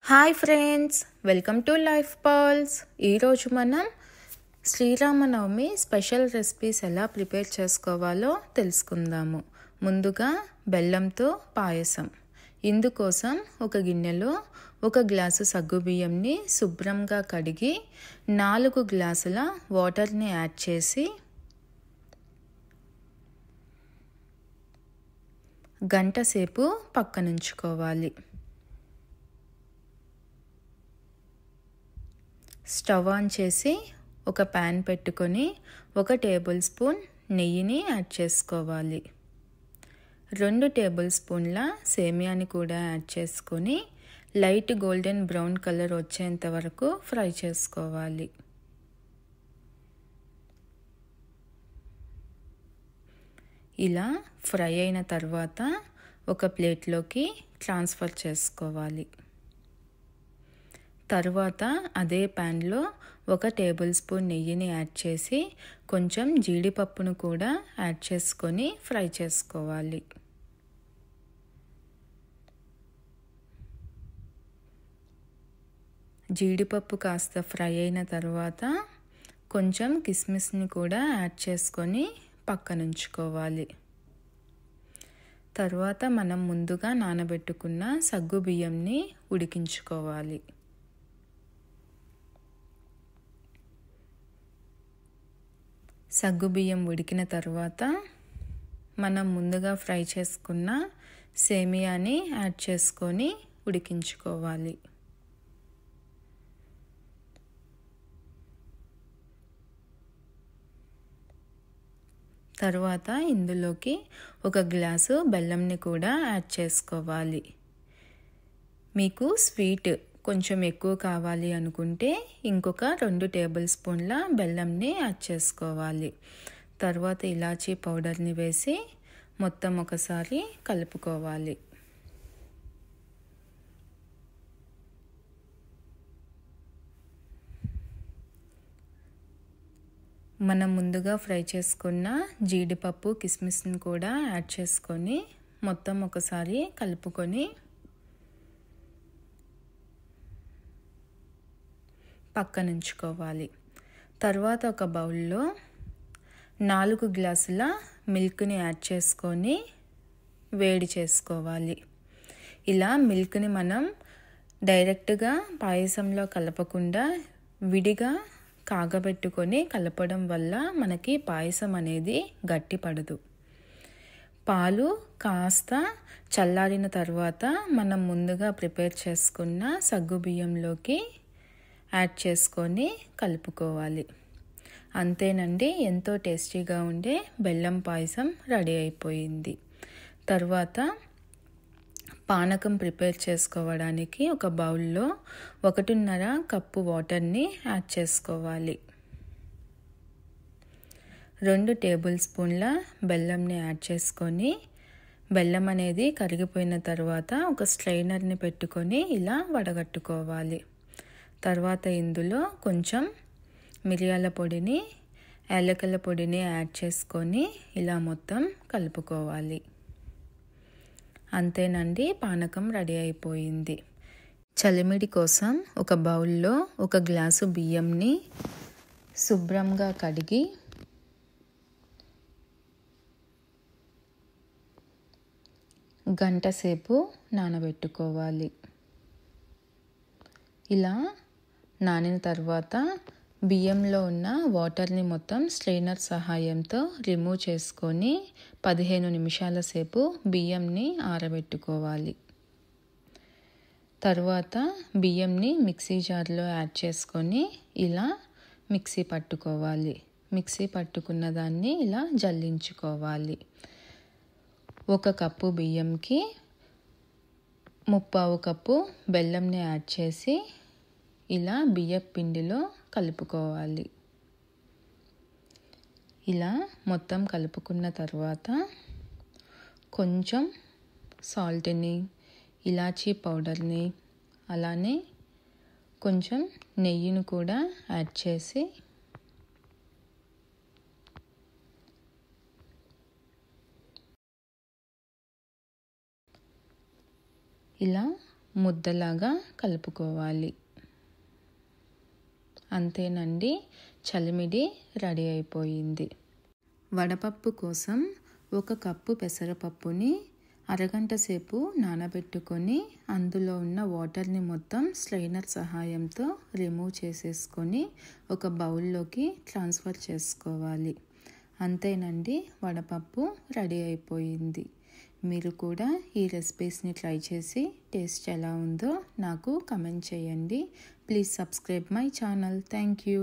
Hi friends, welcome to life pearls. ఈరోజు మనం Sri Rama Navami special recipes ఎలా ప్రిపేర్ చేసుకోవాలో తెలుసుకుందాము. ముందుగా బెల్లంతో పాయసం. ఇందుకోసం ఒక గిన్నెలో 1 గ్లాసు సగ్గుబియ్యంని శుభ్రంగా కడిగి 4 గ్లాసుల వాటర్ని యాడ్ చేసి గంట సేపు పక్కనుంచుకోవాలి. స్టవ్ ఆన్ చేసి ఒక ప్యాన్ పెట్టుకొని 1 టేబుల్ స్పూన్ నెయ్యిని యాడ్ చేసుకోవాలి. 2 టేబుల్ స్పూన్ల సేమియాని కూడా యాడ్ చేసుకొని లైట్ గోల్డెన్ బ్రౌన్ కలర్ వచ్చేంత వరకు ఫ్రై చేసుకోవాలి. ఇలా ఫ్రై అయిన తర్వాత ఒక ప్లేట్లోకి ట్రాన్స్ఫర్ చేసుకోవాలి. తర్వాత అదే ప్యాన్లో 1 టేబుల్ స్పూన్ నెయ్యిని యాడ్ చేసి కొంచెం జీడిపప్పును కూడా యాడ్ చేసుకొని ఫ్రై చేసుకోవాలి. జీడిపప్పు కాస్త ఫ్రై అయిన తర్వాత కొంచెం కిస్మిస్ని కూడా యాడ్ చేసుకొని పక్కనుంచుకోవాలి. తర్వాత మనం ముందుగా నానబెట్టుకున్న సగ్గు బియ్యంని ఉడికించుకోవాలి. సగ్గుబియ్యం ఉడికిన తర్వాత మనం ముందుగా ఫ్రై చేసుకున్న సేమియాని యాడ్ చేసుకొని ఉడికించుకోవాలి. తర్వాత ఇందులోకి 1 గ్లాసు బెల్లంని కూడా యాడ్ చేసుకోవాలి. మీకు స్వీట్ కొంచెం ఎక్కువ కావాలి అనుకుంటే ఇంకొక 2 టేబుల్ స్పూన్ల బెల్లంని యాడ్ చేసుకోవాలి. తర్వాత ఇలాచీ పౌడర్ని వేసి మొత్తం ఒకసారి కలుపుకోవాలి. మనం ముందుగా ఫ్రై చేసుకున్న జీడిపప్పు కిస్మిస్ని కూడా యాడ్ చేసుకొని మొత్తం ఒకసారి కలుపుకొని పక్కనుంచుకోవాలి. తర్వాత ఒక బౌల్లో 4 గ్లాసుల మిల్క్ని యాడ్ చేసుకొని వేడి చేసుకోవాలి. ఇలా మిల్క్ని మనం డైరెక్ట్గా పాయసంలో కలపకుండా విడిగా కాగబెట్టుకొని కలపడం వల్ల మనకి పాయసం అనేది గట్టిపడదు. పాలు కాస్త చల్లారిన తర్వాత మనం ముందుగా ప్రిపేర్ చేసుకున్న సగ్గుబియ్యంలోకి యాడ్ చేసుకొని కలుపుకోవాలి. అంతేనండి, ఎంతో టేస్టీగా ఉండే బెల్లం పాయసం రెడీ అయిపోయింది. తర్వాత పానకం ప్రిపేర్ చేసుకోవడానికి ఒక బౌల్లో 1.5 కప్పు వాటర్ని యాడ్ చేసుకోవాలి. 2 టేబుల్ స్పూన్ల బెల్లంని యాడ్ చేసుకొని బెల్లం అనేది కరిగిపోయిన తర్వాత ఒక స్ట్రైనర్ని పెట్టుకొని ఇలా వడగట్టుకోవాలి. తర్వాత ఇందులో కొంచెం మిరియాల పొడిని, యాలకుల పొడిని యాడ్ చేసుకొని ఇలా మొత్తం కలుపుకోవాలి. అంతేనండి, పానకం రెడీ అయిపోయింది. చలిమిడి కోసం ఒక బౌల్లో 1 గ్లాసు బియ్యంని శుభ్రంగా కడిగి గంట సేపు నానబెట్టుకోవాలి. ఇలా నానిన తర్వాత బియ్యంలో ఉన్న వాటర్ని మొత్తం స్ట్రెయినర్ సహాయంతో రిమూవ్ చేసుకొని 15 నిమిషాల సేపు బియ్యంని ఆరబెట్టుకోవాలి. తర్వాత బియ్యంని మిక్సీ జార్లో యాడ్ చేసుకొని ఇలా మిక్సీ పట్టుకోవాలి. మిక్సీ పట్టుకున్న దాన్ని ఇలా జల్లించుకోవాలి. 1 కప్పు బియ్యంకి 3/4 కప్పు బెల్లంని యాడ్ చేసి ఇలా బియ్యపు పిండిలో కలుపుకోవాలి. ఇలా మొత్తం కలుపుకున్న తర్వాత కొంచెం సాల్ట్ని, ఇలాచీ పౌడర్ని, అలానే కొంచెం నెయ్యిని కూడా యాడ్ చేసి ఇలా ముద్దలాగా కలుపుకోవాలి. అంతేనండి, చలిమిడి రెడీ అయిపోయింది. వడపప్పు కోసం 1 కప్పు పెసరపప్పుని అరగంట సేపు నానబెట్టుకొని అందులో ఉన్న వాటర్ని మొత్తం స్ట్రైనర్ సహాయంతో రిమూవ్ చేసేసుకొని ఒక బౌల్లోకి ట్రాన్స్ఫర్ చేసుకోవాలి. అంతేనండి, వడపప్పు రెడీ అయిపోయింది. మీరు కూడా ఈ రెసిపీస్ని ట్రై చేసి టేస్ట్ ఎలా ఉందో నాకు కమెంట్ చేయండి. Please subscribe my channel. Thank you.